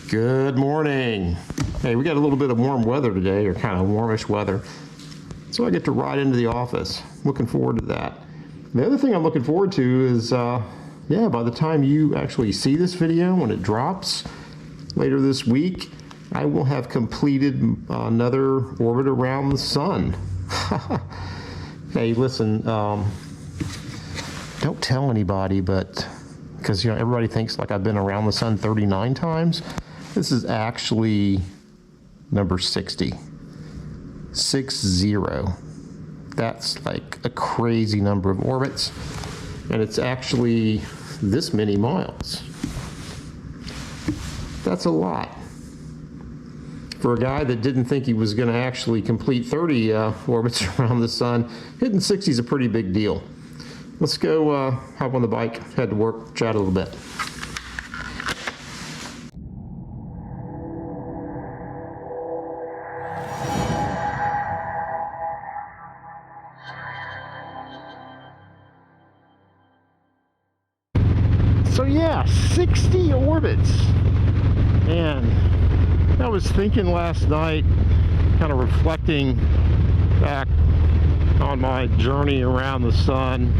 Good morning. Hey, we got a little bit of warm weather today, or kind of warmish weather. So I get to ride into the office. Looking forward to that. The other thing I'm looking forward to is, by the time you actually see this video, when it drops later this week, I will have completed another orbit around the sun. Hey, listen, don't tell anybody, but because everybody thinks like I've been around the sun 39 times. This is actually number 60. 60. That's like a crazy number of orbits, and it's actually this many miles. That's a lot. For a guy that didn't think he was going to actually complete 30 orbits around the sun, hitting 60 is a pretty big deal. Let's go hop on the bike, head to work, chat a little bit. So yeah, 60 orbits. And I was thinking last night, kind of reflecting back on my journey around the sun.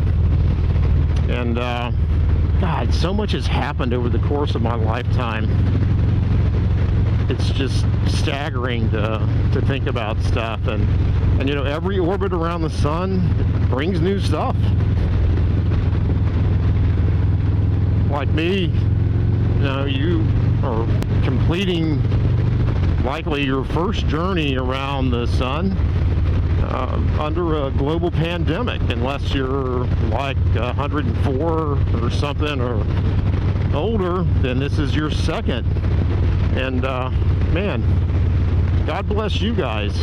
And God, so much has happened over the course of my lifetime. It's just staggering to think about stuff. And every orbit around the sun brings new stuff. Like me, you are completing likely your first journey around the sun under a global pandemic, unless you're like 104 or something or older, then this is your second. And man, God bless you guys.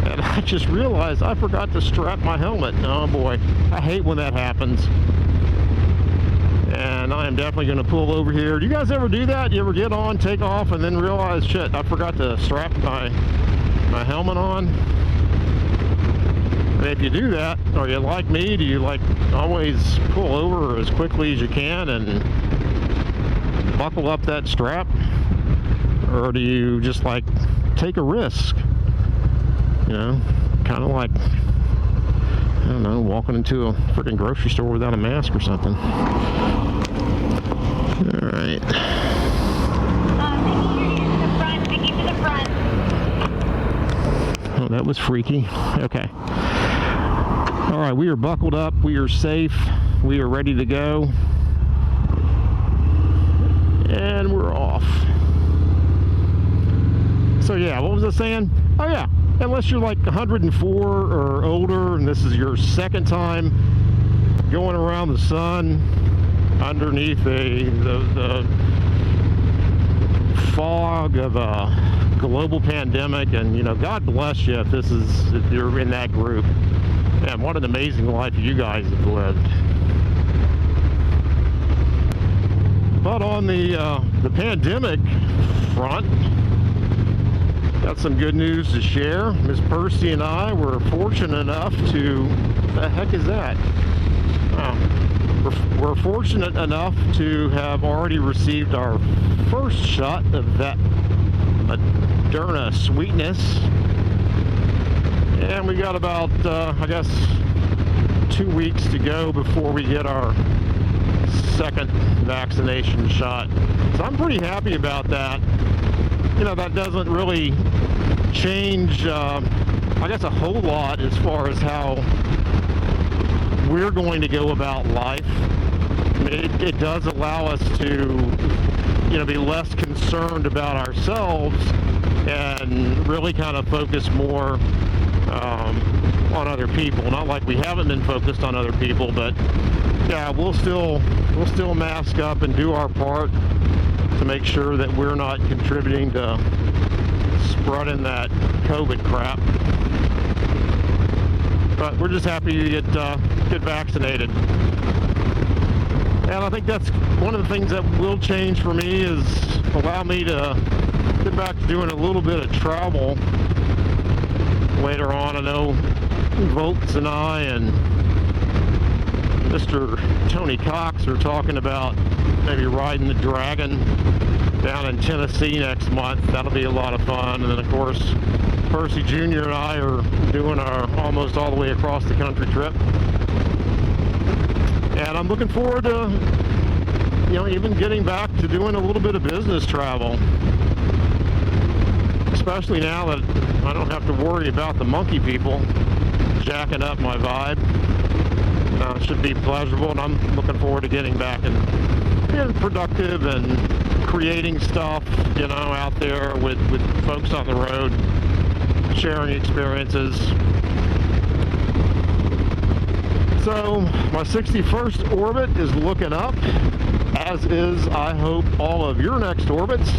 And I just realized I forgot to strap my helmet. Oh boy, I hate when that happens. And I am definitely going to pull over here. Do you guys ever do that? You ever get on, take off, and then realize, shit, I forgot to strap my helmet on? And if you do that, are you like me? Do you always pull over as quickly as you can and buckle up that strap? Or do you just take a risk? Kind of like, I don't know, walking into a freaking grocery store without a mask or something. All right. Sticky to the front. Oh, that was freaky. Okay. All right, we are buckled up. We are safe. We are ready to go. And we're off. So yeah, what was I saying? Oh yeah. Unless you're like 104 or older and this is your second time going around the sun underneath the fog of a global pandemic, and God bless you if you're in that group. Man, what an amazing life you guys have lived. But on the pandemic front, got some good news to share. Miss Percy and I were fortunate enough to... What the heck is that? We're fortunate enough to have already received our first shot of that Moderna sweetness. And we got about, I guess, 2 weeks to go before we get our second vaccination shot. So I'm pretty happy about that. That doesn't really change, I guess, a whole lot as far as how we're going to go about life. I mean, it does allow us to, be less concerned about ourselves and really kind of focus more on other people. Not like we haven't been focused on other people, but yeah, we'll still mask up and do our part to make sure that we're not contributing to spreading that COVID crap. But we're just happy to get vaccinated. And I think that's one of the things that will change for me, is allow me to get back to doing a little bit of travel later on. I know Volks and I and Mr. Tony Cox are talking about maybe riding the Dragon down in Tennessee next month. That'll be a lot of fun. And then, of course, Percy Jr. and I are doing our almost all the way across the country trip. And I'm looking forward to, you know, even getting back to doing a little bit of business travel. Especially now that I don't have to worry about the monkey people jacking up my vibe. It should be pleasurable, and I'm looking forward to getting back and being productive and creating stuff, you know, out there with folks on the road, sharing experiences. So my 61st orbit is looking up, as is, I hope, all of your next orbits.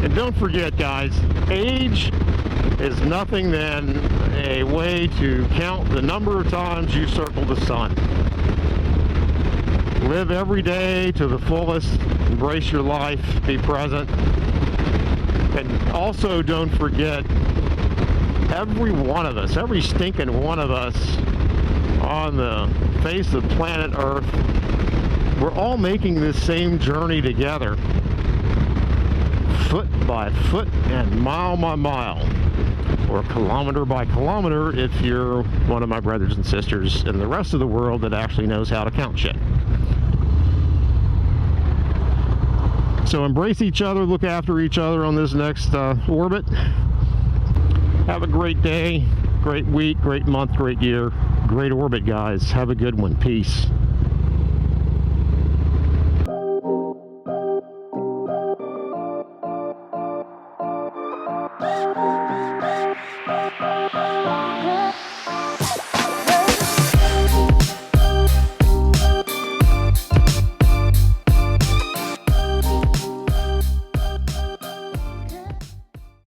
And don't forget, guys, age is nothing than a way to count the number of times you circle the sun. Live every day to the fullest, embrace your life, be present. And also don't forget, every one of us, every stinking one of us on the face of planet Earth, we're all making this same journey together. Foot by foot and mile by mile, or kilometer by kilometer if you're one of my brothers and sisters in the rest of the world that actually knows how to count shit. So embrace each other, look after each other on this next orbit. Have a great day, great week, great month, great year, great orbit, guys. Have a good one. Peace.